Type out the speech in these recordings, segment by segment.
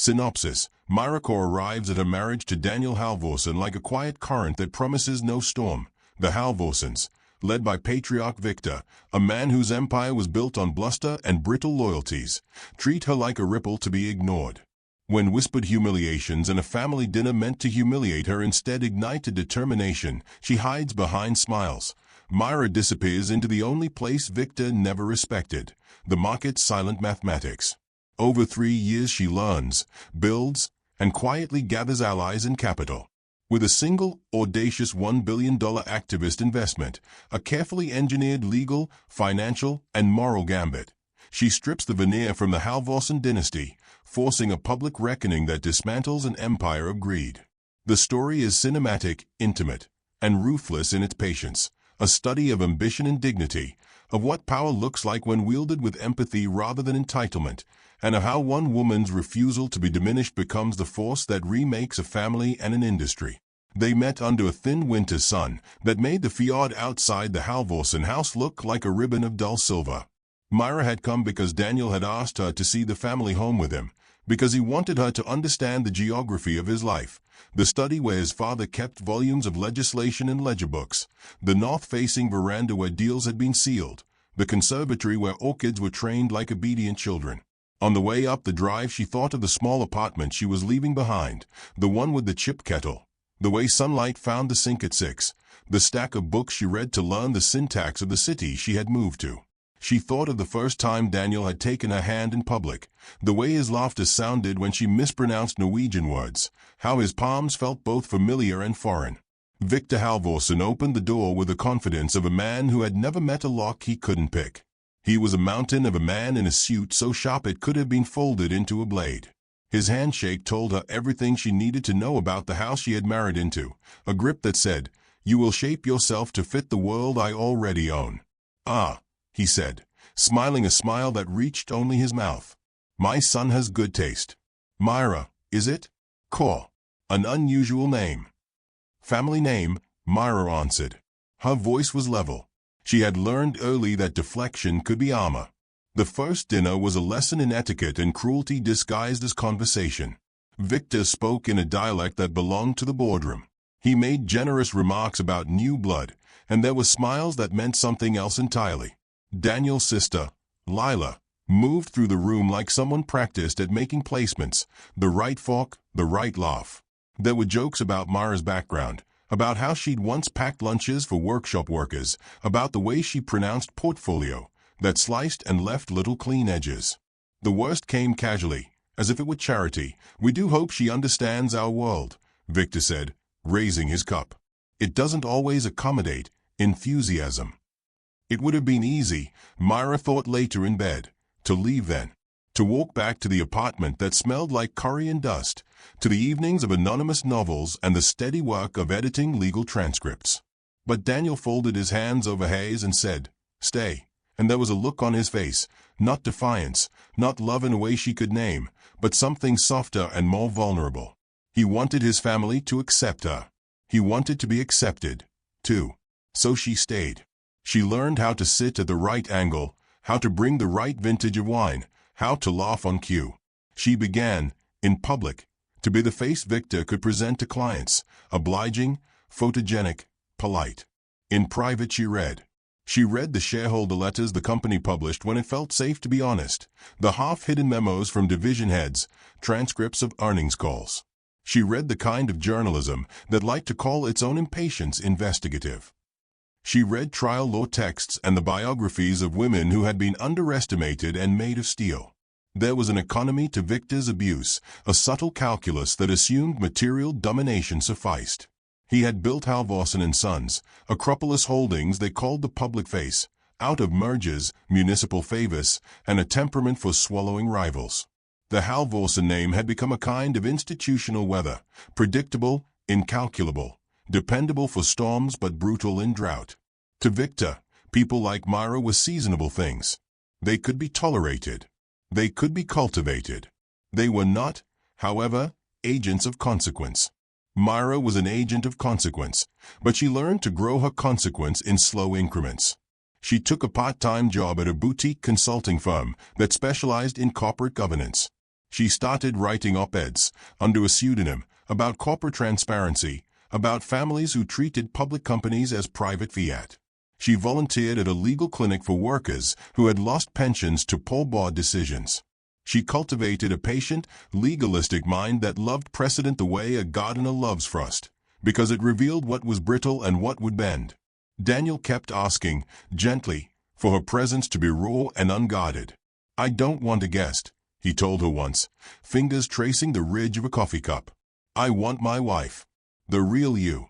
Synopsis: Myra arrives at her marriage to Daniel Halvorsen like a quiet current that promises no storm. The Halvorsens, led by patriarch Victor, a man whose empire was built on bluster and brittle loyalties, treat her like a ripple to be ignored. When whispered humiliations and a family dinner meant to humiliate her instead ignite a determination, she hides behind smiles. Myra disappears into the only place Victor never respected, the market's silent mathematics. Over 3 years she learns, builds, and quietly gathers allies and capital. With a single, audacious $1 billion activist investment, a carefully engineered legal, financial, and moral gambit, she strips the veneer from the Halvorsen dynasty, forcing a public reckoning that dismantles an empire of greed. The story is cinematic, intimate, and ruthless in its patience, a study of ambition and dignity, of what power looks like when wielded with empathy rather than entitlement, and of how one woman's refusal to be diminished becomes the force that remakes a family and an industry. They met under a thin winter sun that made the fjord outside the Halvorsen house look like a ribbon of dull silver. Myra had come because Daniel had asked her to see the family home with him, because he wanted her to understand the geography of his life, the study where his father kept volumes of legislation and ledger books, the north-facing veranda where deals had been sealed, the conservatory where orchids were trained like obedient children. On the way up the drive she thought of the small apartment she was leaving behind, the one with the chip kettle, the way sunlight found the sink at 6, the stack of books she read to learn the syntax of the city she had moved to. She thought of the first time Daniel had taken her hand in public, the way his laughter sounded when she mispronounced Norwegian words, how his palms felt both familiar and foreign. Victor Halvorsen opened the door with the confidence of a man who had never met a lock he couldn't pick. He was a mountain of a man in a suit so sharp it could have been folded into a blade. His handshake told her everything she needed to know about the house she had married into, a grip that said, "You will shape yourself to fit the world I already own." "Ah," he said, smiling a smile that reached only his mouth. "My son has good taste." "Myra, is it?" "Kaur. An unusual name." "Family name," Myra answered. Her voice was level. She had learned early that deflection could be armor. The first dinner was a lesson in etiquette and cruelty disguised as conversation. Victor spoke in a dialect that belonged to the boardroom. He made generous remarks about new blood, and there were smiles that meant something else entirely. Daniel's sister, Lila, moved through the room like someone practiced at making placements, the right fork, the right laugh. There were jokes about Myra's background, about how she'd once packed lunches for workshop workers, about the way she pronounced portfolio, that sliced and left little clean edges. The worst came casually, as if it were charity. "We do hope she understands our world," Victor said, raising his cup. "It doesn't always accommodate enthusiasm." It would have been easy, Myra thought later in bed, to leave then, to walk back to the apartment that smelled like curry and dust, to the evenings of anonymous novels and the steady work of editing legal transcripts. But Daniel folded his hands over hers and said, "Stay," and there was a look on his face, not defiance, not love in a way she could name, but something softer and more vulnerable. He wanted his family to accept her. He wanted to be accepted, too. So she stayed. She learned how to sit at the right angle, how to bring the right vintage of wine, how to laugh on cue. She began, in public, to be the face Victor could present to clients, obliging, photogenic, polite. In private she read. She read the shareholder letters the company published when it felt safe to be honest, the half-hidden memos from division heads, transcripts of earnings calls. She read the kind of journalism that liked to call its own impatience investigative. She read trial law texts and the biographies of women who had been underestimated and made of steel. There was an economy to Victor's abuse, a subtle calculus that assumed material domination sufficed. He had built Halvorsen and Sons, Acropolis Holdings they called the public face, out of mergers, municipal favors, and a temperament for swallowing rivals. The Halvorsen name had become a kind of institutional weather, predictable, incalculable, dependable for storms but brutal in drought. To Victor, people like Myra were seasonable things. They could be tolerated. They could be cultivated. They were not, however, agents of consequence. Myra was an agent of consequence, but she learned to grow her consequence in slow increments. She took a part-time job at a boutique consulting firm that specialized in corporate governance. She started writing op-eds, under a pseudonym, about corporate transparency, about families who treated public companies as private fiat. She volunteered at a legal clinic for workers who had lost pensions to poor board decisions. She cultivated a patient, legalistic mind that loved precedent the way a gardener loves frost, because it revealed what was brittle and what would bend. Daniel kept asking, gently, for her presence to be raw and unguarded. "I don't want a guest," he told her once, fingers tracing the ridge of a coffee cup. "I want my wife. The real you."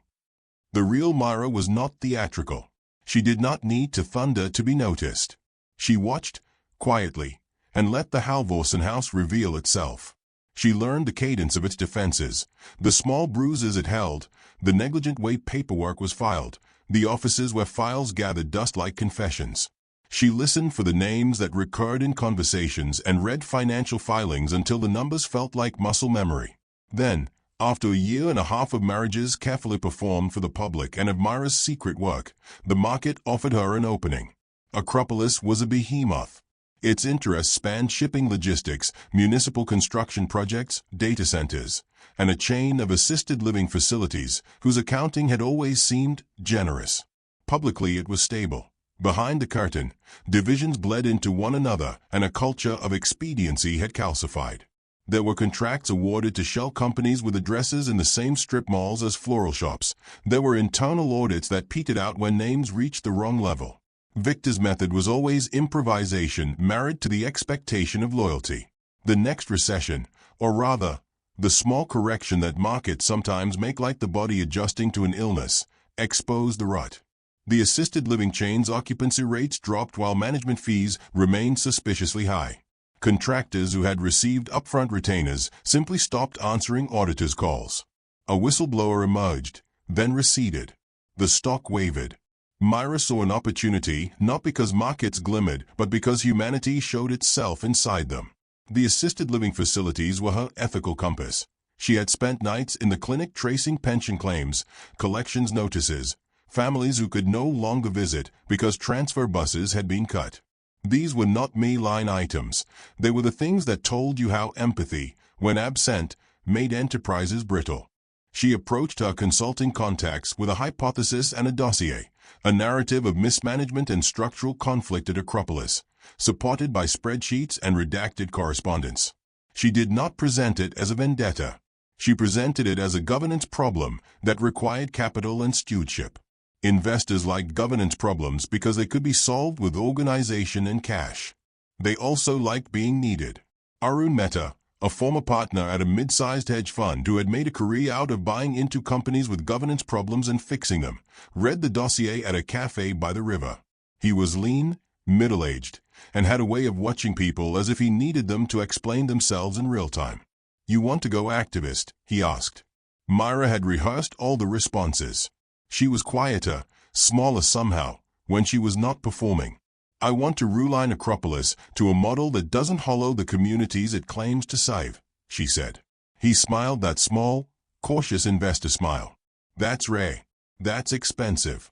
The real Myra was not theatrical. She did not need to thunder to be noticed. She watched, quietly, and let the Halvorsen house reveal itself. She learned the cadence of its defenses, the small bruises it held, the negligent way paperwork was filed, the offices where files gathered dust like confessions. She listened for the names that recurred in conversations and read financial filings until the numbers felt like muscle memory. Then, after a year and a half of marriages carefully performed for the public and of Myra's secret work, the market offered her an opening. Acropolis was a behemoth. Its interests spanned shipping logistics, municipal construction projects, data centers, and a chain of assisted living facilities whose accounting had always seemed generous. Publicly it was stable. Behind the curtain, divisions bled into one another and a culture of expediency had calcified. There were contracts awarded to shell companies with addresses in the same strip malls as floral shops. There were internal audits that petered out when names reached the wrong level. Victor's method was always improvisation married to the expectation of loyalty. The next recession, or rather, the small correction that markets sometimes make like the body adjusting to an illness, exposed the rut. The assisted living chain's occupancy rates dropped while management fees remained suspiciously high. Contractors who had received upfront retainers simply stopped answering auditors' calls. A whistleblower emerged, then receded. The stock wavered. Myra saw an opportunity not because markets glimmered, but because humanity showed itself inside them. The assisted living facilities were her ethical compass. She had spent nights in the clinic tracing pension claims, collections notices, families who could no longer visit because transfer buses had been cut. These were not mere line items. They were the things that told you how empathy, when absent, made enterprises brittle. She approached her consulting contacts with a hypothesis and a dossier, a narrative of mismanagement and structural conflict at Acropolis, supported by spreadsheets and redacted correspondence. She did not present it as a vendetta. She presented it as a governance problem that required capital and stewardship. Investors liked governance problems because they could be solved with organization and cash. They also liked being needed. Arun Mehta, a former partner at a mid-sized hedge fund who had made a career out of buying into companies with governance problems and fixing them, read the dossier at a cafe by the river. He was lean, middle-aged, and had a way of watching people as if he needed them to explain themselves in real time. "You want to go activist?" he asked. Myra had rehearsed all the responses. She was quieter, smaller somehow, when she was not performing. "I want to realign Acropolis to a model that doesn't hollow the communities it claims to save," she said. He smiled that small, cautious investor smile. "That's rare. That's expensive."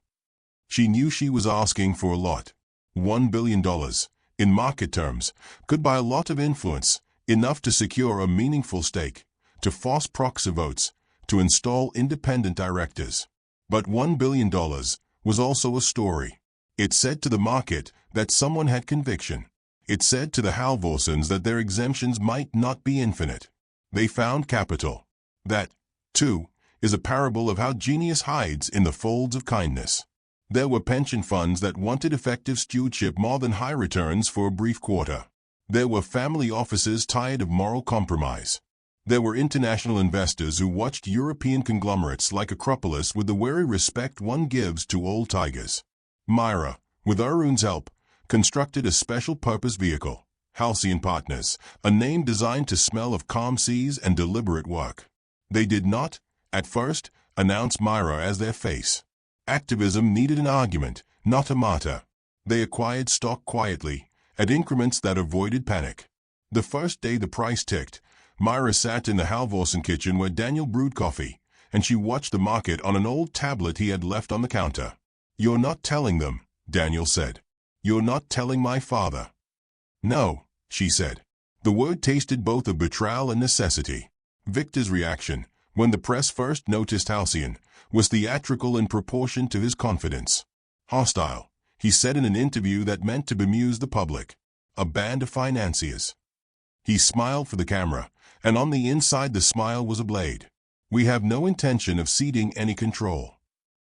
She knew she was asking for a lot. $1 billion, in market terms, could buy a lot of influence, enough to secure a meaningful stake, to force proxy votes, to install independent directors. But $1 billion was also a story. It said to the market that someone had conviction. It said to the Halvorsens that their exemptions might not be infinite. They found capital. That, too, is a parable of how genius hides in the folds of kindness. There were pension funds that wanted effective stewardship more than high returns for a brief quarter. There were family offices tired of moral compromise. There were international investors who watched European conglomerates like Acropolis with the wary respect one gives to old tigers. Myra, with Arun's help, constructed a special-purpose vehicle, Halcyon Partners, a name designed to smell of calm seas and deliberate work. They did not, at first, announce Myra as their face. Activism needed an argument, not a martyr. They acquired stock quietly, at increments that avoided panic. The first day the price ticked, Myra sat in the Halvorsen kitchen where Daniel brewed coffee, and she watched the market on an old tablet he had left on the counter. "You're not telling them," Daniel said. "You're not telling my father." "No," she said. The word tasted both of betrayal and necessity. Victor's reaction, when the press first noticed Halcyon, was theatrical in proportion to his confidence. Hostile, he said in an interview that meant to bemuse the public. A band of financiers. He smiled for the camera, and on the inside the smile was a blade. We have no intention of ceding any control.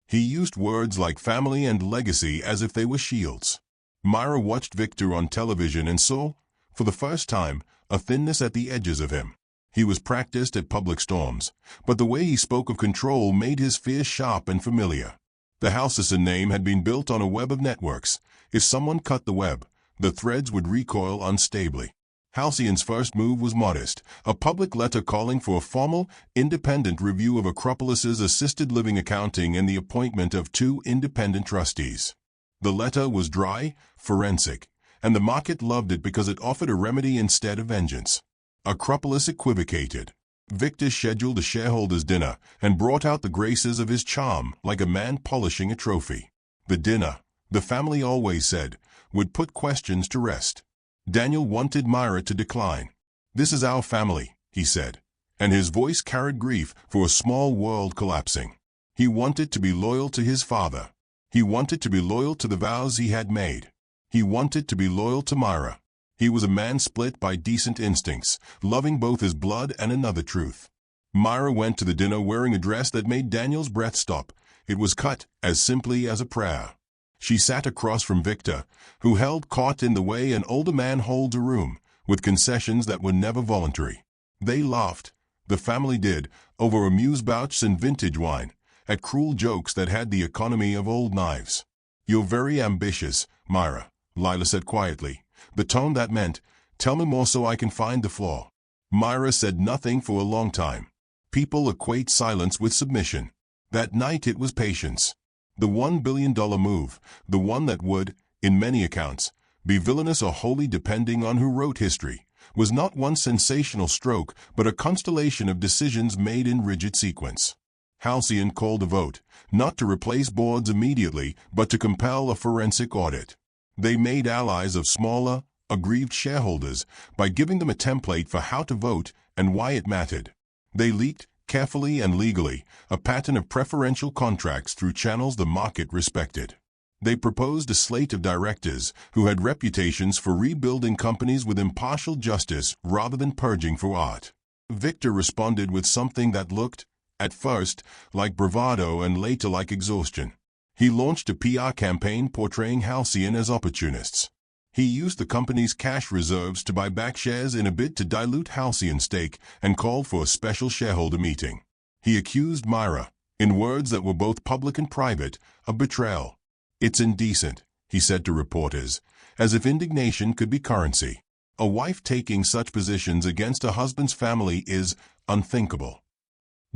He used words like family and legacy as if they were shields. Myra watched Victor on television and saw, for the first time, a thinness at the edges of him. He was practiced at public storms, but the way he spoke of control made his fear sharp and familiar. The Halcyon name had been built on a web of networks. If someone cut the web, the threads would recoil unstably. Halcyon's first move was modest, a public letter calling for a formal, independent review of Acropolis's assisted living accounting and the appointment of 2 independent trustees. The letter was dry, forensic, and the market loved it because it offered a remedy instead of vengeance. Acropolis equivocated. Victor scheduled a shareholders' dinner and brought out the graces of his charm like a man polishing a trophy. The dinner, the family always said, would put questions to rest. Daniel wanted Myra to decline. "This is our family," he said, and his voice carried grief for a small world collapsing. He wanted to be loyal to his father. He wanted to be loyal to the vows he had made. He wanted to be loyal to Myra. He was a man split by decent instincts, loving both his blood and another truth. Myra went to the dinner wearing a dress that made Daniel's breath stop. It was cut as simply as a prayer. She sat across from Victor, who held caught in the way an older man holds a room, with concessions that were never voluntary. They laughed, the family did, over amuse-bouches and vintage wine, at cruel jokes that had the economy of old knives. "You're very ambitious, Myra," Lila said quietly, the tone that meant, "Tell me more so I can find the flaw." Myra said nothing for a long time. People equate silence with submission. That night it was patience. The $1 billion move, the one that would, in many accounts, be villainous or wholly depending on who wrote history, was not one sensational stroke but a constellation of decisions made in rigid sequence. Halcyon called a vote, not to replace boards immediately, but to compel a forensic audit. They made allies of smaller, aggrieved shareholders by giving them a template for how to vote and why it mattered. They leaked, carefully and legally, a pattern of preferential contracts through channels the market respected. They proposed a slate of directors who had reputations for rebuilding companies with impartial justice rather than purging for art. Victor responded with something that looked, at first, like bravado and later like exhaustion. He launched a PR campaign portraying Halcyon as opportunists. He used the company's cash reserves to buy back shares in a bid to dilute Halcyon's stake and called for a special shareholder meeting. He accused Myra, in words that were both public and private, of betrayal. "It's indecent," he said to reporters, as if indignation could be currency. A wife taking such positions against a husband's family is unthinkable.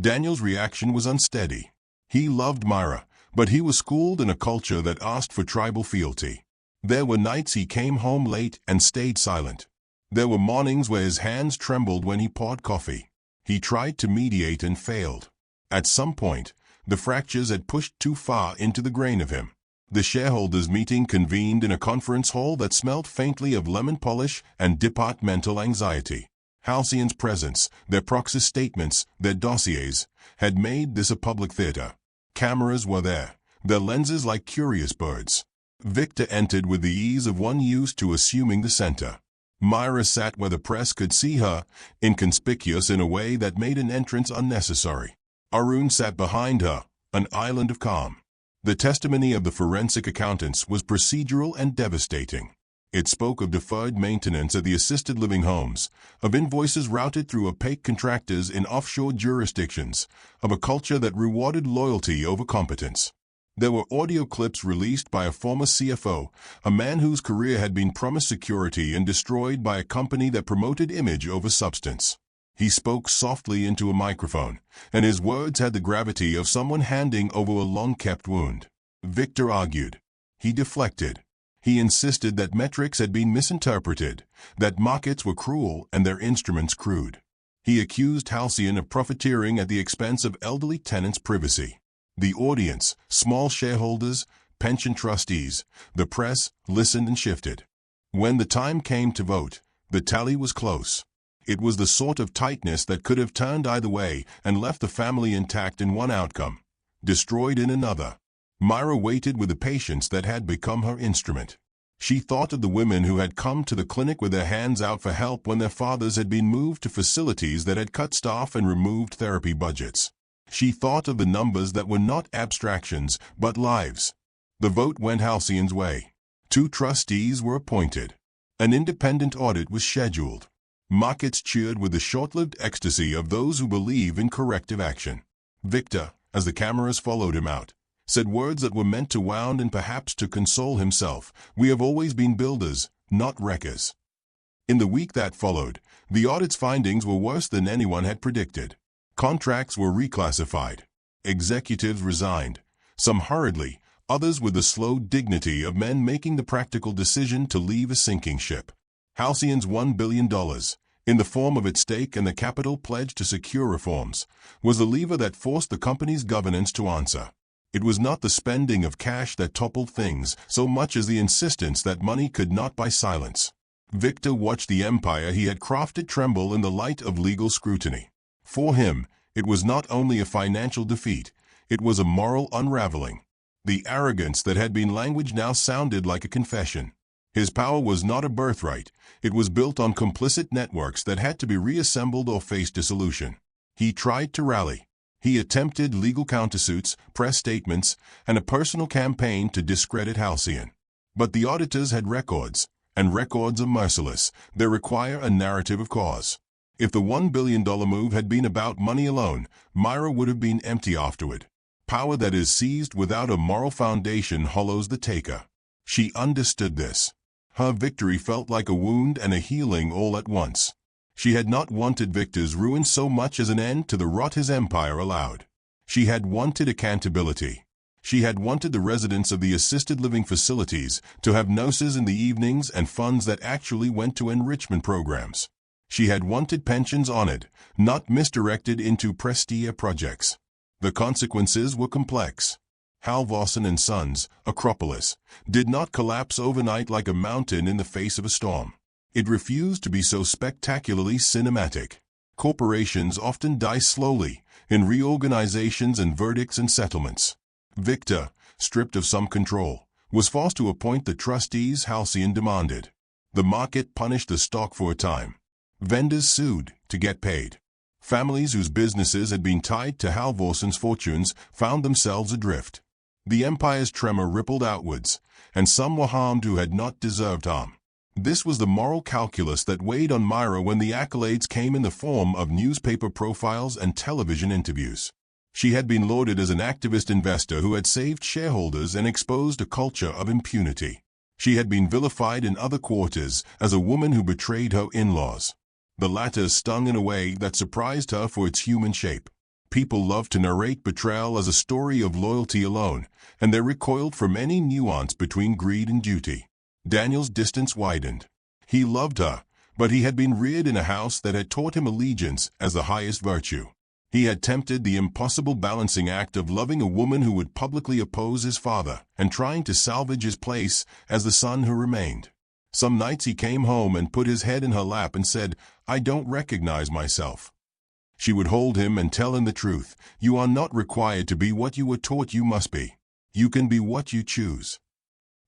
Daniel's reaction was unsteady. He loved Myra, but he was schooled in a culture that asked for tribal fealty. There were nights he came home late and stayed silent. There were mornings where his hands trembled when he poured coffee. He tried to mediate and failed. At some point, the fractures had pushed too far into the grain of him. The shareholders' meeting convened in a conference hall that smelled faintly of lemon polish and departmental anxiety. Halcyon's presence, their proxy statements, their dossiers, had made this a public theater. Cameras were there, their lenses like curious birds. Victor entered with the ease of one used to assuming the center. Myra sat where the press could see her, inconspicuous in a way that made an entrance unnecessary. Arun sat behind her, an island of calm. The testimony of the forensic accountants was procedural and devastating. It spoke of deferred maintenance at the assisted living homes, of invoices routed through opaque contractors in offshore jurisdictions, of a culture that rewarded loyalty over competence. There were audio clips released by a former CFO, a man whose career had been promised security and destroyed by a company that promoted image over substance. He spoke softly into a microphone, and his words had the gravity of someone handing over a long-kept wound. Victor argued. He deflected. He insisted that metrics had been misinterpreted, that markets were cruel and their instruments crude. He accused Halcyon of profiteering at the expense of elderly tenants' privacy. The audience, small shareholders, pension trustees, the press, listened and shifted. When the time came to vote, The tally was close. It was the sort of tightness that could have turned either way and left the family intact in one outcome, destroyed in another. Myra waited with the patience that had become her instrument. She thought of the women who had come to the clinic with their hands out for help when their fathers had been moved to facilities that had cut staff and removed therapy budgets. She thought of the numbers that were not abstractions, but lives. The vote went Halcyon's way. 2 trustees were appointed. An independent audit was scheduled. Markets cheered with the short-lived ecstasy of those who believe in corrective action. Victor, as the cameras followed him out, said words that were meant to wound and perhaps to console himself. We have always been builders, not wreckers. In the week that followed, the audit's findings were worse than anyone had predicted. Contracts were reclassified. Executives resigned, some hurriedly, others with the slow dignity of men making the practical decision to leave a sinking ship. Halcyon's $1 billion, in the form of its stake and the capital pledged to secure reforms, was the lever that forced the company's governance to answer. It was not the spending of cash that toppled things so much as the insistence that money could not buy silence. Victor watched the empire he had crafted tremble in the light of legal scrutiny. For him, it was not only a financial defeat, it was a moral unraveling. The arrogance that had been language now sounded like a confession. His power was not a birthright, it was built on complicit networks that had to be reassembled or face dissolution. He tried to rally. He attempted legal countersuits, press statements, and a personal campaign to discredit Halcyon. But the auditors had records, and records are merciless. They require a narrative of cause. If the $1 billion move had been about money alone, Myra would have been empty afterward. Power that is seized without a moral foundation hollows the taker. She understood this. Her victory felt like a wound and a healing all at once. She had not wanted Victor's ruin so much as an end to the rot his empire allowed. She had wanted accountability. She had wanted the residents of the assisted living facilities to have nurses in the evenings and funds that actually went to enrichment programs. She had wanted pensions honored, not misdirected into prestige projects. The consequences were complex. Halvorsen and Sons, Acropolis, did not collapse overnight like a mountain in the face of a storm. It refused to be so spectacularly cinematic. Corporations often die slowly, in reorganizations and verdicts and settlements. Victor, stripped of some control, was forced to appoint the trustees Halcyon demanded. The market punished the stock for a time. Vendors sued to get paid. Families whose businesses had been tied to Halvorsen's fortunes found themselves adrift. The empire's tremor rippled outwards, and some were harmed who had not deserved harm. This was the moral calculus that weighed on Myra when the accolades came in the form of newspaper profiles and television interviews. She had been lauded as an activist investor who had saved shareholders and exposed a culture of impunity. She had been vilified in other quarters as a woman who betrayed her in-laws. The latter stung in a way that surprised her for its human shape. People loved to narrate betrayal as a story of loyalty alone, and they recoiled from any nuance between greed and duty. Daniel's distance widened. He loved her, but he had been reared in a house that had taught him allegiance as the highest virtue. He had tempted the impossible balancing act of loving a woman who would publicly oppose his father and trying to salvage his place as the son who remained. Some nights he came home and put his head in her lap and said, "I don't recognize myself." She would hold him and tell him the truth. "You are not required to be what you were taught you must be. You can be what you choose."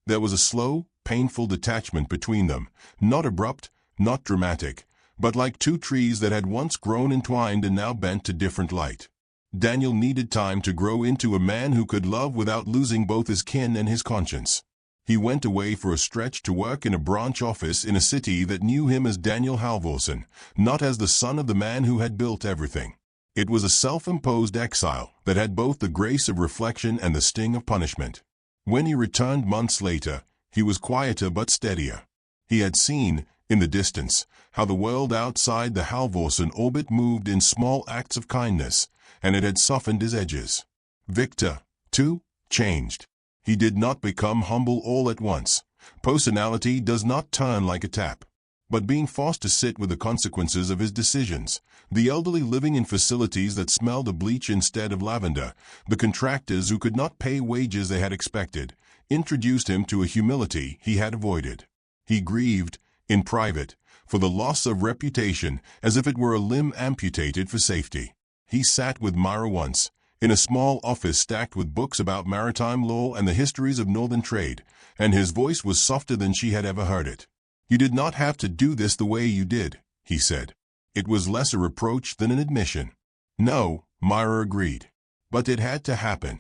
There was a slow, painful detachment between them, not abrupt, not dramatic, but like two trees that had once grown entwined and now bent to different light. Daniel needed time to grow into a man who could love without losing both his kin and his conscience. He went away for a stretch to work in a branch office in a city that knew him as Daniel Halvorsen, not as the son of the man who had built everything. It was a self-imposed exile that had both the grace of reflection and the sting of punishment. When he returned months later, he was quieter but steadier. He had seen, in the distance, how the world outside the Halvorsen orbit moved in small acts of kindness, and it had softened his edges. Victor, too, changed. He did not become humble all at once. Personality does not turn like a tap. But being forced to sit with the consequences of his decisions, the elderly living in facilities that smelled of bleach instead of lavender, the contractors who could not pay wages they had expected, introduced him to a humility he had avoided. He grieved, In private, for the loss of reputation, as if it were a limb amputated for safety. He sat with Myra once, in a small office stacked with books about maritime law and the histories of northern trade, and his voice was softer than she had ever heard it. "You did not have to do this the way you did," he said. It was less a reproach than an admission. "No," Myra agreed. "But it had to happen."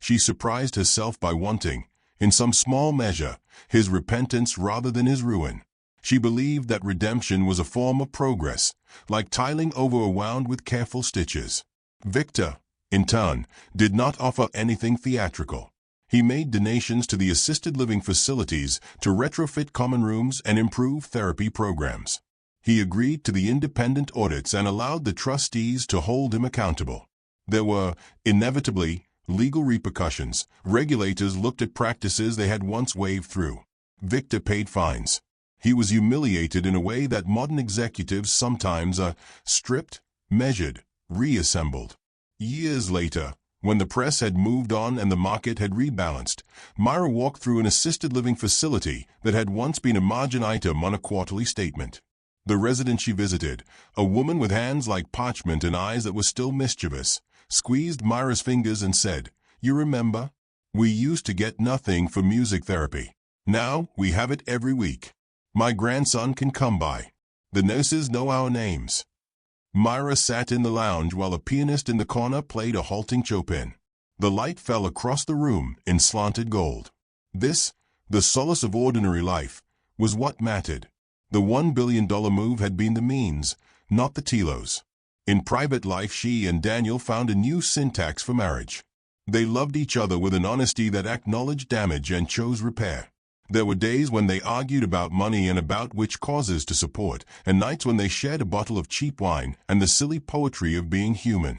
She surprised herself by wanting, in some small measure, his repentance rather than his ruin. She believed that redemption was a form of progress, like tiling over a wound with careful stitches. Victor, in turn, did not offer anything theatrical. He made donations to the assisted living facilities to retrofit common rooms and improve therapy programs. He agreed to the independent audits and allowed the trustees to hold him accountable. There were, inevitably, legal repercussions. Regulators looked at practices they had once waved through. Victor paid fines. He was humiliated in a way that modern executives sometimes are stripped, measured, reassembled. Years later, when the press had moved on and the market had rebalanced, Myra walked through an assisted living facility that had once been a margin item on a quarterly statement. The resident she visited, a woman with hands like parchment and eyes that were still mischievous, squeezed Myra's fingers and said, "You remember? We used to get nothing for music therapy. Now we have it every week. My grandson can come by. The nurses know our names." Myra sat in the lounge while a pianist in the corner played a halting Chopin. The light fell across the room in slanted gold. This, the solace of ordinary life, was what mattered. The $1 billion move had been the means, not the telos. In private life, she and Daniel found a new syntax for marriage. They loved each other with an honesty that acknowledged damage and chose repair. There were days when they argued about money and about which causes to support, and nights when they shared a bottle of cheap wine and the silly poetry of being human.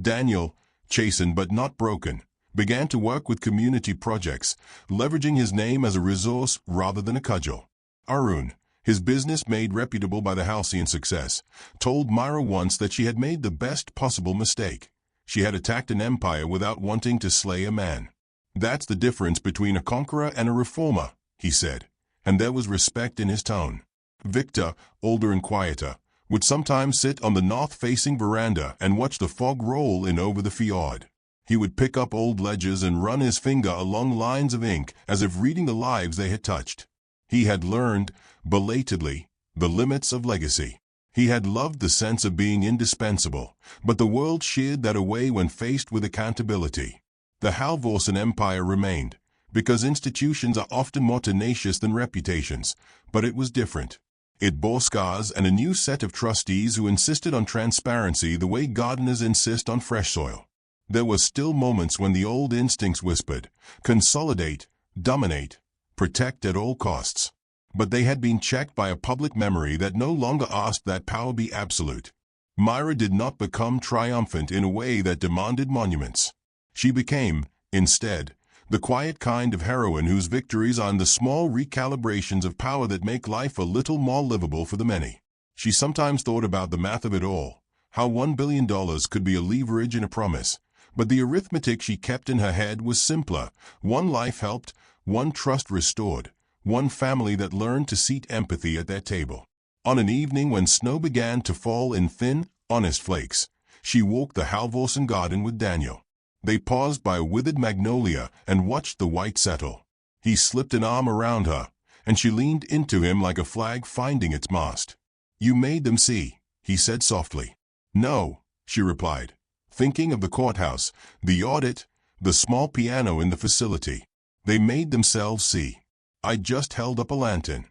Daniel, chastened but not broken, began to work with community projects, leveraging his name as a resource rather than a cudgel. Arun, his business made reputable by the halcyon success, told Myra once that she had made the best possible mistake. She had attacked an empire without wanting to slay a man. "That's the difference between a conqueror and a reformer," he said, and there was respect in his tone. Victor, older and quieter, would sometimes sit on the north-facing veranda and watch the fog roll in over the fjord. He would pick up old ledgers and run his finger along lines of ink as if reading the lives they had touched. He had learned, belatedly, the limits of legacy. He had loved the sense of being indispensable, but the world sheared that away when faced with accountability. The Halvorsen Empire remained, because institutions are often more tenacious than reputations, but it was different. It bore scars and a new set of trustees who insisted on transparency the way gardeners insist on fresh soil. There were still moments when the old instincts whispered, "Consolidate, dominate, protect at all costs." But they had been checked by a public memory that no longer asked that power be absolute. Myra did not become triumphant in a way that demanded monuments. She became, instead, the quiet kind of heroine whose victories are in the small recalibrations of power that make life a little more livable for the many. She sometimes thought about the math of it all, how $1 billion could be a leverage and a promise, but the arithmetic she kept in her head was simpler: one life helped, one trust restored, one family that learned to seat empathy at their table. On an evening when snow began to fall in thin, honest flakes, she walked the Halvorsen garden with Daniel. They paused by a withered magnolia and watched the white settle. He slipped an arm around her, and she leaned into him like a flag finding its mast. "You made them see," he said softly. "No," she replied, thinking of the courthouse, the audit, the small piano in the facility. "They made themselves see. I just held up a lantern."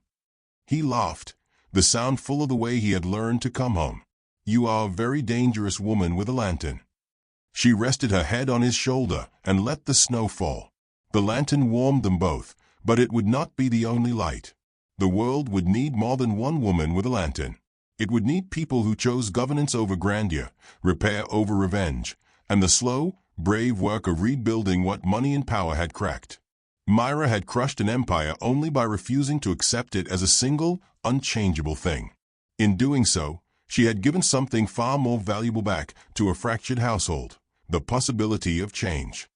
He laughed, the sound full of the way he had learned to come home. "You are a very dangerous woman with a lantern." She rested her head on his shoulder and let the snow fall. The lantern warmed them both, but it would not be the only light. The world would need more than one woman with a lantern. It would need people who chose governance over grandeur, repair over revenge, and the slow, brave work of rebuilding what money and power had cracked. Myra had crushed an empire only by refusing to accept it as a single, unchangeable thing. In doing so, she had given something far more valuable back to a fractured household: the possibility of change.